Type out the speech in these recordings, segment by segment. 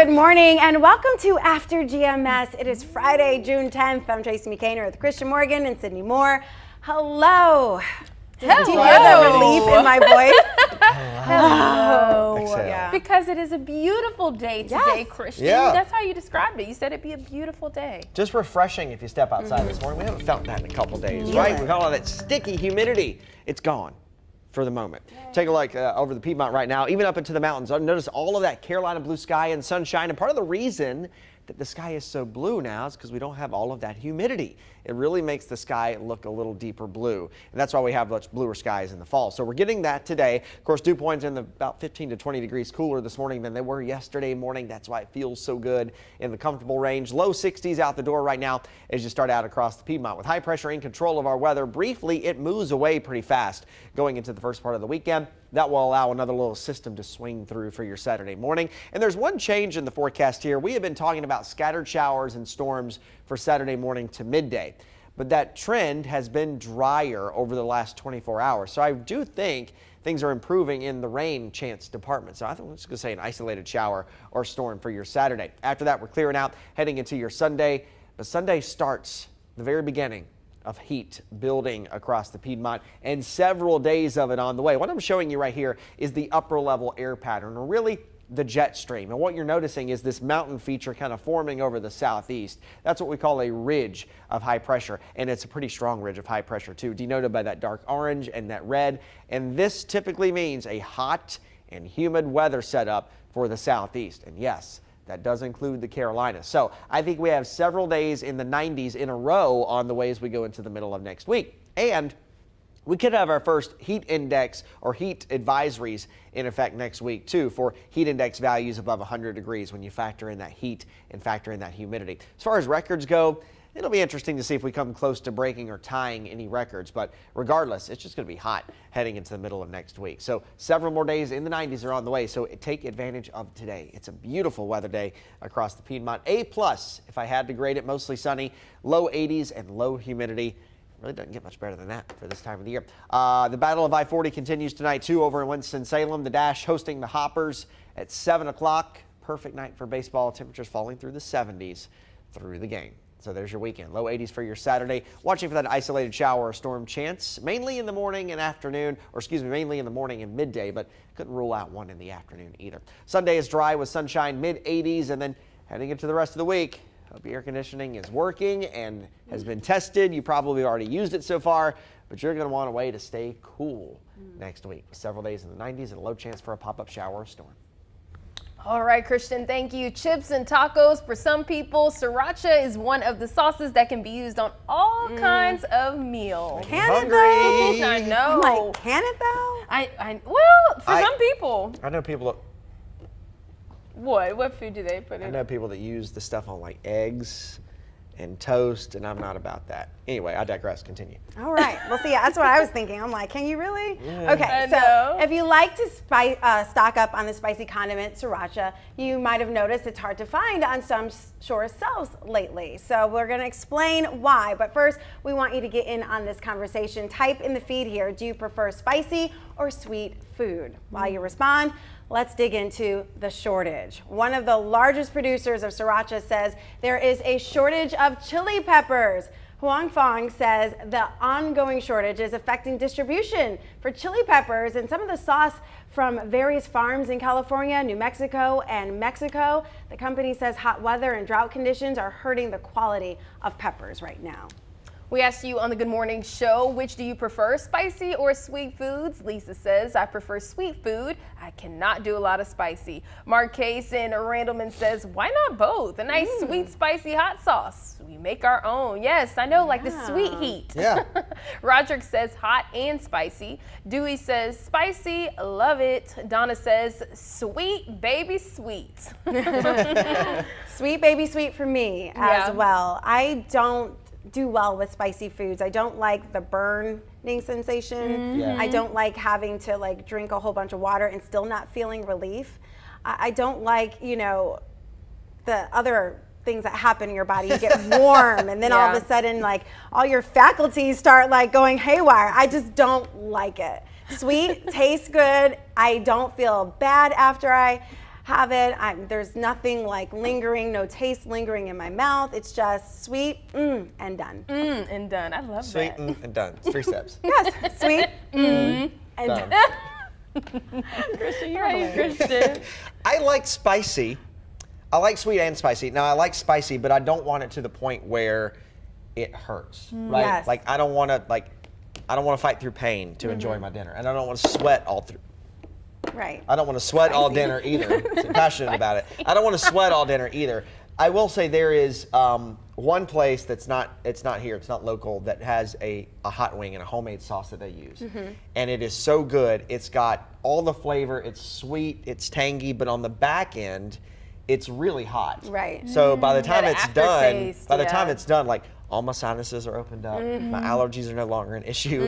Good morning and welcome to After GMS. It is Friday, June 10th. I'm Tracy McCainer with Christian Morgan and Sydney Moore. Hello. Hello. Do you hear the relief in my voice? Hello. Exhale. Because it is a beautiful day today, Christian. Yeah. That's how you described it. You said it'd be a beautiful day. Just refreshing if you step outside this morning. We haven't felt that in a couple days, right? We've got all that sticky humidity. It's gone for the moment. Take a look over the Piedmont right now, even up into the mountains. Notice all of that Carolina blue sky and sunshine. And part of the reason that the sky is so blue now is because we don't have all of that humidity. It really makes the sky look a little deeper blue. And that's why we have much bluer skies in the fall. So we're getting that today. Of course, dew points in about 15 to 20 degrees cooler this morning than they were yesterday morning. That's why it feels so good in the comfortable range. Low 60s out the door right now as you start out across the Piedmont. With high pressure in control of our weather, briefly it moves away pretty fast going into the first part of the weekend. That will allow another little system to swing through for your Saturday morning. And there's one change in the forecast here. We have been talking about scattered showers and storms for Saturday morning to midday. But that trend has been drier over the last 24 hours. So I do think things are improving in the rain chance department. So I think I'm just going to say an isolated shower or storm for your Saturday. After that, we're clearing out, heading into your Sunday. But Sunday starts the very beginning of heat building across the Piedmont and several days of it on the way. What I'm showing you right here is the upper level air pattern, or really the jet stream. And what you're noticing is this mountain feature kind of forming over the southeast. That's what we call a ridge of high pressure. And it's a pretty strong ridge of high pressure too, denoted by that dark orange and that red. And this typically means a hot and humid weather setup for the southeast. And yes, that does include the Carolinas. So I think we have several days in the 90s in a row on the way as we go into the middle of next week. And we could have our first heat index or heat advisories in effect next week too, for heat index values above 100 degrees when you factor in that heat and factor in that humidity. As far as records go, it'll be interesting to see if we come close to breaking or tying any records, but regardless, it's just going to be hot heading into the middle of next week. So several more days in the 90s are on the way, so take advantage of today. It's a beautiful weather day across the Piedmont. A+ if I had to grade it, mostly sunny, low 80s and low humidity. Really doesn't get much better than that for this time of the year. The Battle of I-40 continues tonight too over in Winston-Salem. The Dash hosting the Hoppers at 7 o'clock. Perfect night for baseball. Temperatures falling through the 70s through the game. So there's your weekend. Low 80s for your Saturday. Watching for that isolated shower or storm chance, mainly in the morning and afternoon, or excuse me, mainly in the morning and midday, but couldn't rule out one in the afternoon either. Sunday is dry with sunshine, mid 80s, and then heading into the rest of the week. Hope your air conditioning is working and has been tested. You probably already used it so far, but you're going to want a way to stay cool next week with several days in the 90s and a low chance for a pop-up shower or storm. All right, Christian, thank you. Chips and tacos for some people. Sriracha is one of the sauces that can be used on all kinds of meals. Can it though? I know. I'm like, can it though? Well, for some people. I know people that What food do they put in? I know people that use the stuff on like eggs and toast, and I'm not about that. Anyway, I digress. Continue. All right. Well, see, that's what I was thinking. I'm like, can you really? Yeah. Okay, I so know. if you like to stock up on the spicy condiment Sriracha, you might have noticed it's hard to find on some store shelves lately. So we're going to explain why. But first, we want you to get in on this conversation. Type in the feed here, do you prefer spicy or sweet food? While you respond, let's dig into the shortage. One of the largest producers of Sriracha says there is a shortage of chili peppers. Huang Fong says the ongoing shortage is affecting distribution for chili peppers and some of the sauce from various farms in California, New Mexico, and Mexico. The company says hot weather and drought conditions are hurting the quality of peppers right now. We asked you on the Good Morning Show, which do you prefer, spicy or sweet foods? Lisa says, I prefer sweet food. I cannot do a lot of spicy. Mark Case in Randleman says, why not both? A nice sweet, spicy hot sauce. We make our own. Yes, I know, like the sweet heat. Yeah. Roderick says hot and spicy. Dewey says spicy, love it. Donna says sweet baby sweet. Sweet baby sweet for me as well. I don't do well with spicy foods. I don't like the burning sensation. I don't like having to like drink a whole bunch of water and still not feeling relief. I don't like, you know, the other things that happen in your body. You get warm and then all of a sudden like all your faculties start like going haywire. I just don't like it. Sweet tastes good. I don't feel bad after I have it. There's nothing like lingering, no taste lingering in my mouth. It's just sweet, and done. And done. I love Sweet that. and done. It's 3 steps. Yes, sweet, and Done. done. Christian, you're right, Christian. I like spicy. I like sweet and spicy. Now I like spicy, but I don't want it to the point where it hurts, right? Yes. Like I don't want to fight through pain to enjoy my dinner, and I don't want to sweat all through. Right. I don't want to sweat all dinner either. I'm passionate about it. I don't want to sweat all dinner either. I will say there is one place it's not here, it's not local, that has a hot wing and a homemade sauce that they use. And it is so good. It's got all the flavor, it's sweet, it's tangy, but on the back end, it's really hot. Right. So by the time That it's done, aftertaste, by the time yeah. it's done, like all my sinuses are opened up, my allergies are no longer an issue,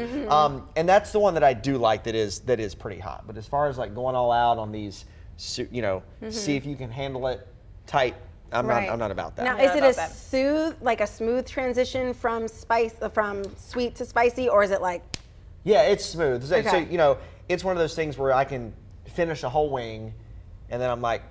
and that's the one that I do like that is pretty hot. But as far as like going all out on these, see if you can handle it tight. I'm not about that. Now, Yeah, is it about a smooth transition from sweet to spicy, or is it like? Yeah, it's smooth. So Okay. it's one of those things where I can finish a whole wing, and then I'm like,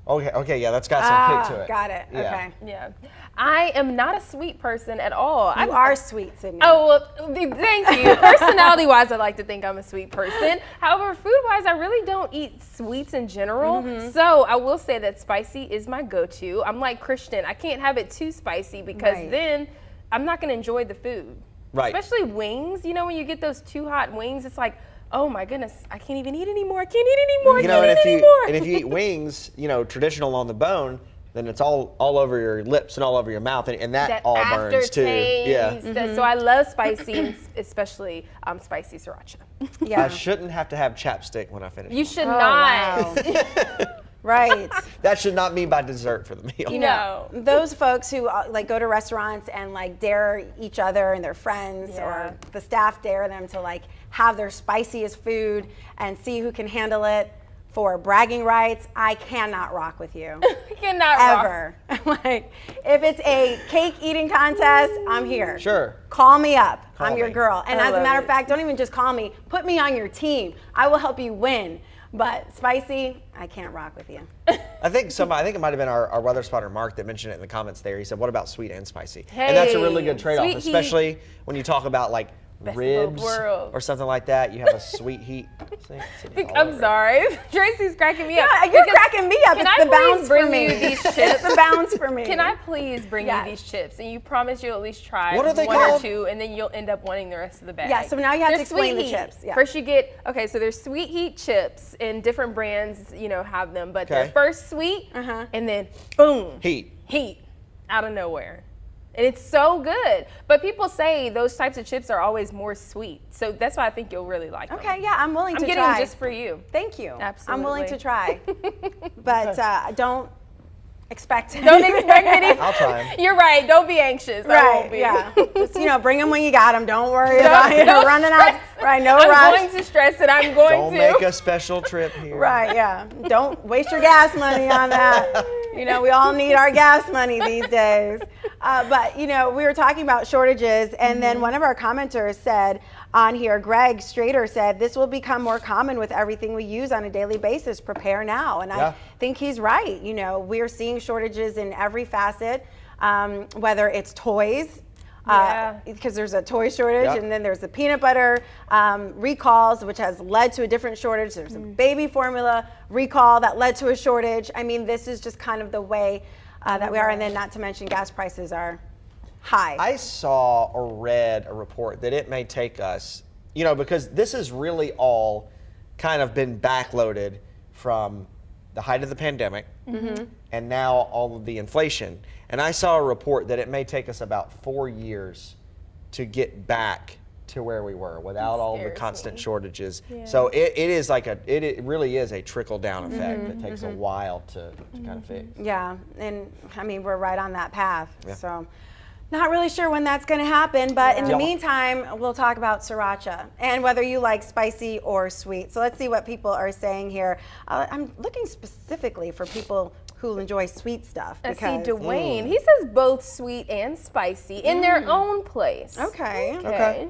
okay, yeah, that's got some kick to it. Got it. Yeah. Okay. Yeah. I am not a sweet person at all. You are sweet, Sydney. Oh, well, thank you. Personality-wise, I like to think I'm a sweet person. However, food-wise, I really don't eat sweets in general. So I will say that spicy is my go-to. I'm like Christian. I can't have it too spicy because Right. then I'm not going to enjoy the food. Right. Especially wings. You know, when you get those too hot wings, it's like, oh my goodness, I can't even eat anymore. I can't eat anymore. I can't eat anymore. And if you eat wings, traditional on the bone, then it's all over your lips and all over your mouth, and that all burns too. aftertaste. Yeah. So I love spicy, and especially spicy sriracha. Yeah. I shouldn't have to have chapstick when I finish. You should Oh, not. wow. Right. That should not be my dessert for the meal. No. Those folks who like go to restaurants and like dare each other and their friends, Yeah. or the staff dare them to like have their spiciest food and see who can handle it for bragging rights. I cannot rock with you. Cannot rock. Ever. Like, if it's a cake eating contest, I'm here. Sure. Call me up. Call I'm your me. girl. And I as a love matter of it. fact, don't even just call me. Put me on your team. I will help you win. But spicy, I can't rock with you. I think it might have been our weather spotter Mark that mentioned it in the comments there. He said, "What about sweet and spicy?" And that's a really good trade-off, sweet heat. especially when you talk about like Best of both ribs worlds. or something like that. You have a sweet heat. See, all I'm over it. sorry. Tracy's cracking me up. Yeah, you're Because cracking me up. Can It's I the bounce please for bring me. you these It's chips? the bounce for me. Can I please bring Yes. you these chips? And you promise you'll at least try What are they one or called? two, and then you'll end up wanting the rest of the bag. Yeah, so now you have They're to explain Sweet the Heat. chips, yeah. First you get, so there's Sweet Heat chips, and different brands, have them. But they're Okay. first sweet, Uh-huh. and then boom. Heat. Heat out of nowhere. And it's so good. But people say those types of chips are always more sweet. So that's why I think you'll really like them. Okay, yeah, I'm willing I'm to getting try. them just for you. Thank you. I'm willing to Absolutely. try. But don't expect Don't expect any. I'll try 'em. You're right. Don't be anxious. I Right, won't be. yeah. Just, bring them when you got them. Don't worry about it. don't Running out. stress. Right, no I'm rush. going to stress it. I'm going Don't to. make a special trip here. Right, yeah. Don't waste your gas money on that. We all need our gas money these days. But, we were talking about shortages, and then one of our commenters said on here, Greg Strader said, this will become more common with everything we use on a daily basis. Prepare now. And Yeah. I think he's right. We're seeing shortages in every facet, whether it's toys, Yeah. because there's a toy shortage, Yep. and then there's the peanut butter recalls, which has led to a different shortage. There's a baby formula recall that led to a shortage. I mean, this is just kind of the way that we are, and then not to mention gas prices are high. I saw or read a report that it may take us, because this has really all kind of been backloaded from the height of the pandemic and now all of the inflation. And I saw a report that it may take us about 4 years to get back to where we were without all the Seriously. constant shortages. Yeah. So it really is a trickle down effect that takes a while to kind of fix. Yeah, and I mean, we're right on that path. Yeah. So not really sure when that's going to happen, but in the Yeah. meantime, we'll talk about sriracha and whether you like spicy or sweet. So let's see what people are saying here. I'm looking specifically for people who enjoy sweet stuff. I see because- Dwayne. He says both sweet and spicy in their own place. Okay. Okay.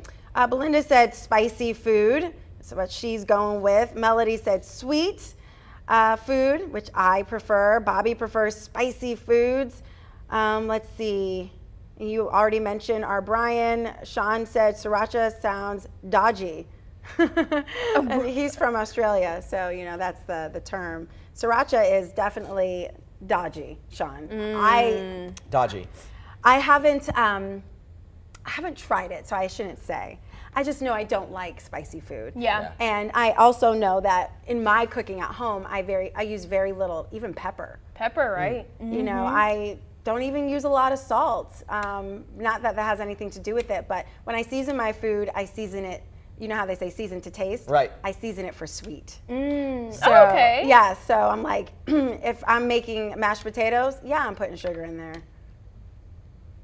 Belinda said spicy food. That's what she's going with. Melody said sweet. food, which I prefer. Bobby prefers spicy foods. Let's see. You already mentioned our Brian. Sean said Sriracha sounds dodgy. And he's from Australia, so you know that's the term. Sriracha is definitely dodgy, Sean. Dodgy. I haven't tried it, so I shouldn't say. I just know I don't like spicy food. Yeah. And I also know that in my cooking at home, I use very little, even pepper. Pepper, right? You know, I don't even use a lot of salt. Not that that has anything to do with it, but when I season my food, I season it. You know how they say season to taste? Right. I season it for sweet. So, okay. Yeah, so I'm like, if I'm making mashed potatoes, yeah, I'm putting sugar in there.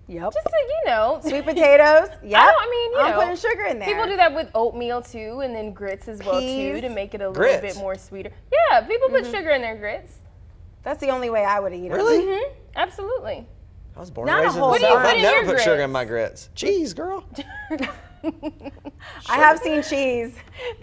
Yep. Just so you know. Sweet potatoes, yeah. I mean, you I'm know, putting sugar in there. People do that with oatmeal too, and then grits as well Peas. too, to make it a little Grits. bit more sweeter. Yeah, people put sugar in their grits. That's the only way I would eat it. Really? Absolutely. I was born Not and a raised in whole the What do you South. put I've in never your put sugar in grits? my grits. Cheese, girl. I have seen cheese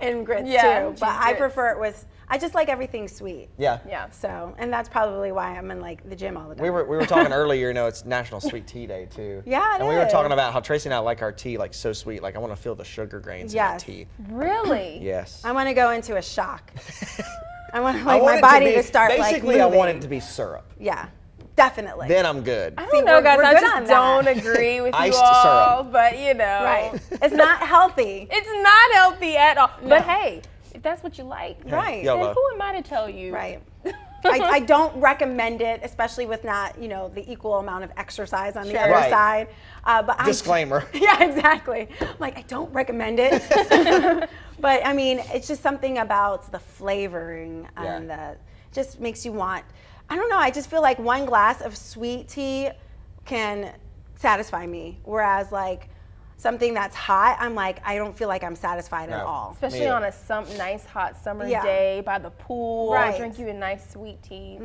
in grits Yeah, too, but cheese I grits. prefer it with. I just like everything sweet. Yeah. Yeah. So, and that's probably why I'm in like the gym all the time. We were talking earlier, you know, it's National Sweet Tea Day too. Yeah, it And we were is. talking about how Tracy and I like our tea like so sweet. Like I want to feel the sugar grains in my Yes. tea. Really? Yes. I want to go into a shock. I want I like want my it body be, to start like basically I want moving. it to be syrup. Yeah, definitely. Then I'm good. I See, don't know, we're- guys. we're I good on just that. don't agree with you Iced all, syrup. but you know. Right. It's not healthy. It's not healthy at all. But hey, if that's what you like, Right. YOLO. then who am I to tell you? Right. I don't recommend it, especially with not, you know, the equal amount of exercise on the other Right. side. But Disclaimer. Yeah, exactly. I'm like, I don't recommend it. But I mean, it's just something about the flavoring and the just makes you want. I don't know. I just feel like one glass of sweet tea can satisfy me, whereas like something that's hot, I'm like, I don't feel like I'm satisfied at No. all. Especially Me on either. a nice hot summer Yeah. day by the pool, Right. drink you a nice sweet tea.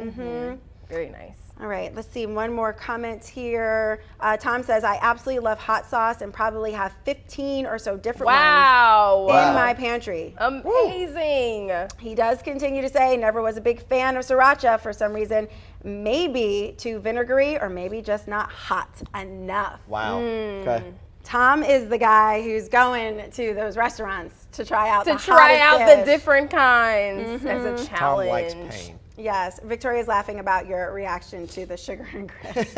Very nice. All right, let's see, one more comment here. Tom says, I absolutely love hot sauce and probably have 15 or so different Wow. ones in my pantry. Amazing. He does continue to say, never was a big fan of Sriracha for some reason. Maybe too vinegary or maybe just not hot enough. Wow. Okay. Tom is the guy who's going to those restaurants to try out To the try hottest out dish. the different kinds as a Tom challenge. likes pain. Yes, Victoria's laughing about your reaction to the sugar and grits.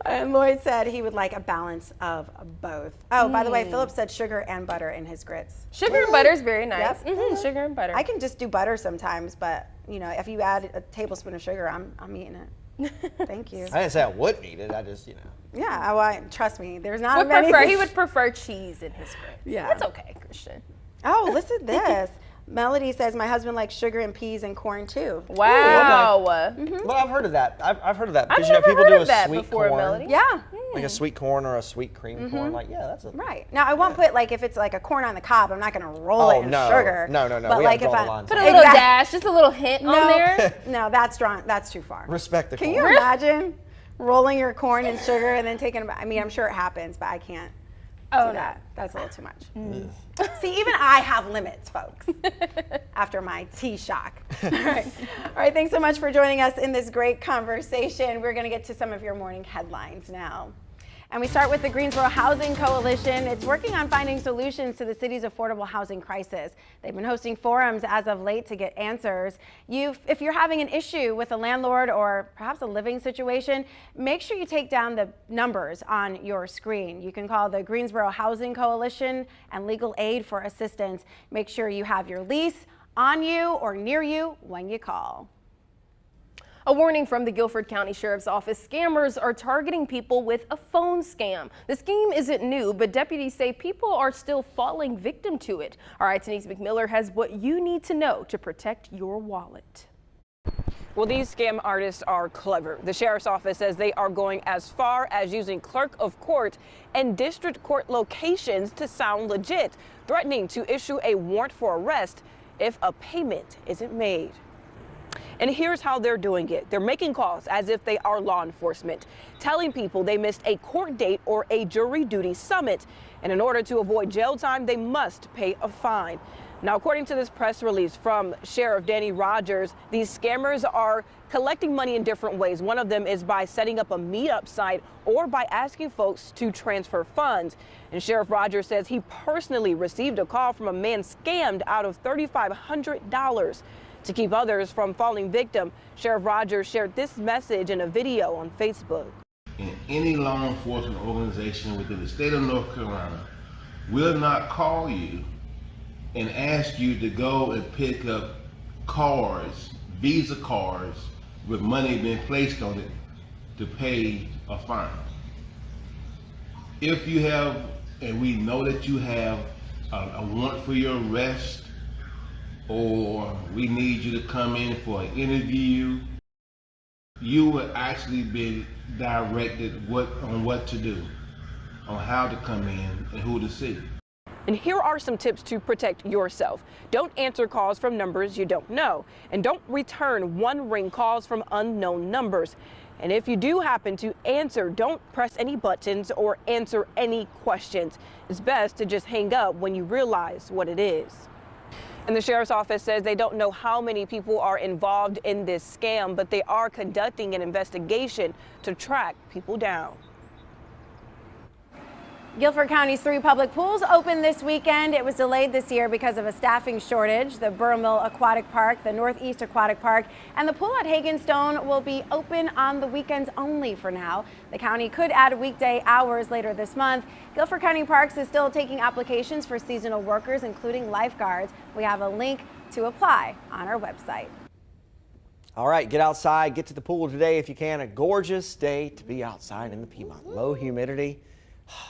And Lloyd said he would like a balance of both. Oh, by the way, Philip said sugar and butter in his grits. Sugar and butter is very nice. Yep. Sugar and butter. I can just do butter sometimes, but you know, if you add a tablespoon of sugar, I'm eating it. Thank you. I didn't say I wouldn't eat it. I just, you know. Yeah, trust me, there's not would many. prefer, he would prefer cheese in his grits. Yeah. That's okay, Christian. Oh, listen to this. Melody says my husband likes sugar and peas and corn too. Wow. Well, I've heard of that. I've heard of that. I've Because, you know, never people heard do of a that sweet before, corn. Melody. Yeah. Like a sweet corn or a sweet cream corn. Like, yeah, that's a. Right. Now I won't put like if it's like a corn on the cob, I'm not gonna roll it in no. sugar. No. But We like haven't if drawn the I line Put a somewhere. little dash, just a little hint on there. No, that's strong. That's too far. Respect the Can corn. you imagine rolling your corn in sugar and then taking it? I mean, I'm sure it happens, but I can't do that. That's a little too much. See, even I have limits, folks, after my tea shock. All right. All right, thanks so much for joining us in this great conversation. We're going to get to some of your morning headlines now. And we start with the Greensboro Housing Coalition. It's working on finding solutions to the city's affordable housing crisis. They've been hosting forums as of late to get answers. If you're having an issue with a landlord or perhaps a living situation, make sure you take down the numbers on your screen. You can call the Greensboro Housing Coalition and legal aid for assistance. Make sure you have your lease on you or near you when you call. A warning from the Guilford County Sheriff's Office. Scammers are targeting people with a phone scam. The scheme isn't new, but deputies say people are still falling victim to it. All right, Denise McMiller has what you need to know to protect your wallet. Well, these scam artists are clever. The sheriff's office says they are going as far as using clerk of court and district court locations to sound legit, threatening to issue a warrant for arrest if a payment isn't made. And here's how they're doing it. They're making calls as if they are law enforcement, telling people they missed a court date or a jury duty summit. And in order to avoid jail time, they must pay a fine. Now, according to this press release from Sheriff Danny Rogers, these scammers are collecting money in different ways. One of them is by setting up a meetup site or by asking folks to transfer funds. And Sheriff Rogers says he personally received a call from a man scammed out of $3,500. To keep others from falling victim, Sheriff Rogers shared this message in a video on Facebook. And any law enforcement organization within the state of North Carolina will not call you and ask you to go and pick up cards, Visa cards, with money being placed on it to pay a fine. If you have, and we know that you have a warrant for your arrest, or we need you to come in for an interview, you will actually be directed on what to do, on how to come in and who to see. And here are some tips to protect yourself. Don't answer calls from numbers you don't know, and don't return one-ring calls from unknown numbers. And if you do happen to answer, don't press any buttons or answer any questions. It's best to just hang up when you realize what it is. And the sheriff's office says they don't know how many people are involved in this scam, but they are conducting an investigation to track people down. Guilford County's 3 public pools opened this weekend. It was delayed this year because of a staffing shortage. The Burr Mill Aquatic Park, the Northeast Aquatic Park, and the pool at Hagenstone will be open on the weekends only for now. The county could add weekday hours later this month. Guilford County Parks is still taking applications for seasonal workers, including lifeguards. We have a link to apply on our website. All right, get outside, get to the pool today if you can. A gorgeous day to be outside in the Piedmont. Low humidity.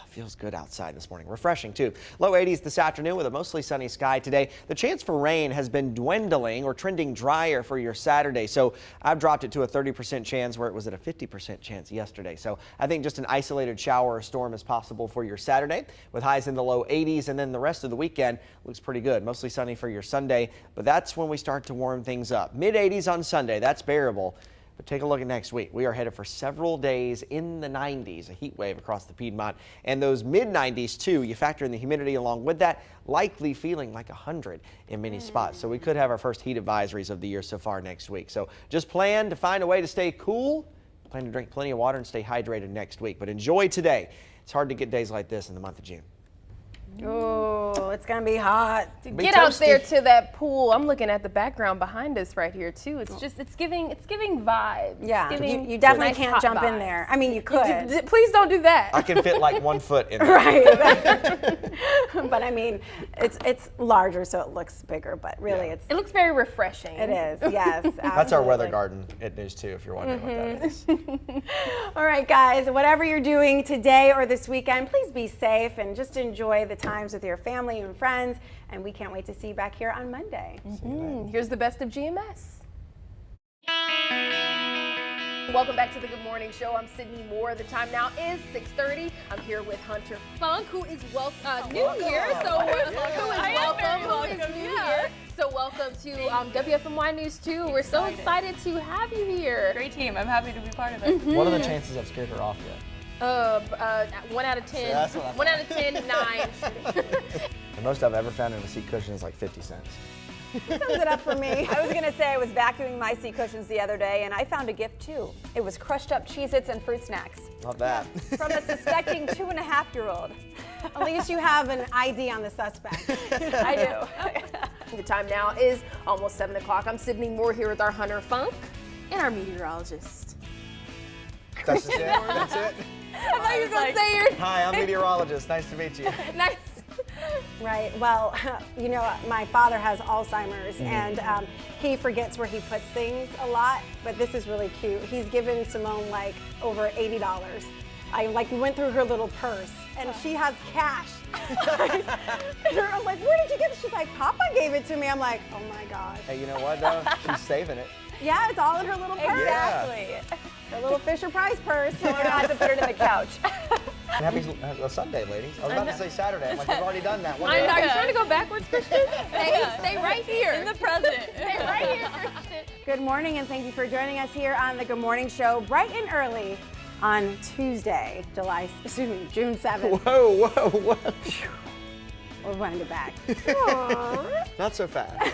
Feels good outside this morning. Refreshing, too. Low 80s this afternoon with a mostly sunny sky today. The chance for rain has been dwindling or trending drier for your Saturday. So I've dropped it to a 30% chance where it was at a 50% chance yesterday. So I think just an isolated shower or storm is possible for your Saturday with highs in the low 80s. And then the rest of the weekend looks pretty good. Mostly sunny for your Sunday. But that's when we start to warm things up. Mid 80s on Sunday. That's bearable. But take a look at next week. We are headed for several days in the 90s, a heat wave across the Piedmont, and those mid 90s too. You factor in the humidity along with that, likely feeling like 100 in many spots. So we could have our first heat advisories of the year so far next week. So just plan to find a way to stay cool, plan to drink plenty of water and stay hydrated next week. But enjoy today. It's hard to get days like this in the month of June. Oh, it's gonna be hot. Get out there to that pool. I'm looking at the background behind us right here too. It's just it's giving vibes. Yeah, it's giving you definitely nice can't hot jump in vibes. there. I mean, you could. Please don't do that. I can fit like 1 foot in there. Right. But I mean, it's larger, so it looks bigger. But really, It looks very refreshing. it is. Yes. That's our weather absolutely. garden at News 2 if you're wondering what that is. All right, guys, whatever you're doing today or this weekend, please be safe and just enjoy the times with your family and friends. And we can't wait to see you back here on Monday. Here's the best of GMS. Welcome back to the Good Morning Show. I'm Sydney Moore. The time now is 6:30. I'm here with Hunter Funk, who is new here. So who is new here. So welcome to WFMY News 2. We're so excited to have you here. Great team. I'm happy to be part of it. What are the chances I've scared her off yet? 1 out of 10. that's what I 1 out of 10, 9. The most I've ever found in a seat cushion is like 50 cents. Sums it up for me. I was going to say I was vacuuming my seat cushions the other day and I found a gift too. It was crushed up Cheez-Its and fruit snacks Not bad. from a suspecting 2.5-year-old. At least you have an ID on the suspect. I do. The time now is almost 7 o'clock. I'm Sydney Moore here with our Hunter Funk and our meteorologist. That's just it? That's it? I thought you were going to say your Hi, I'm meteorologist. Nice to meet you. nice. Right. Well, you know, my father has Alzheimer's, and he forgets where he puts things a lot. But this is really cute. He's given Simone like over $80. We went through her little purse, and she has cash. And I'm like, where did you get it? She's like, Papa gave it to me. I'm like, oh my God. Hey, you know what though? She's saving it. Yeah, it's all in her little purse. Exactly. Her little Fisher Price purse. We're going to have to put it in the couch. Happy Sunday, ladies. I was about to say Saturday. I'm like, we've already done that one. I know. Are you trying to go backwards, Christian? Stay right here. In the present. Stay right here, Christian. Good morning, and thank you for joining us here on the Good Morning Show, bright and early on Tuesday, June 7th. Whoa, whoa, whoa. We'll wind it back. Not so fast.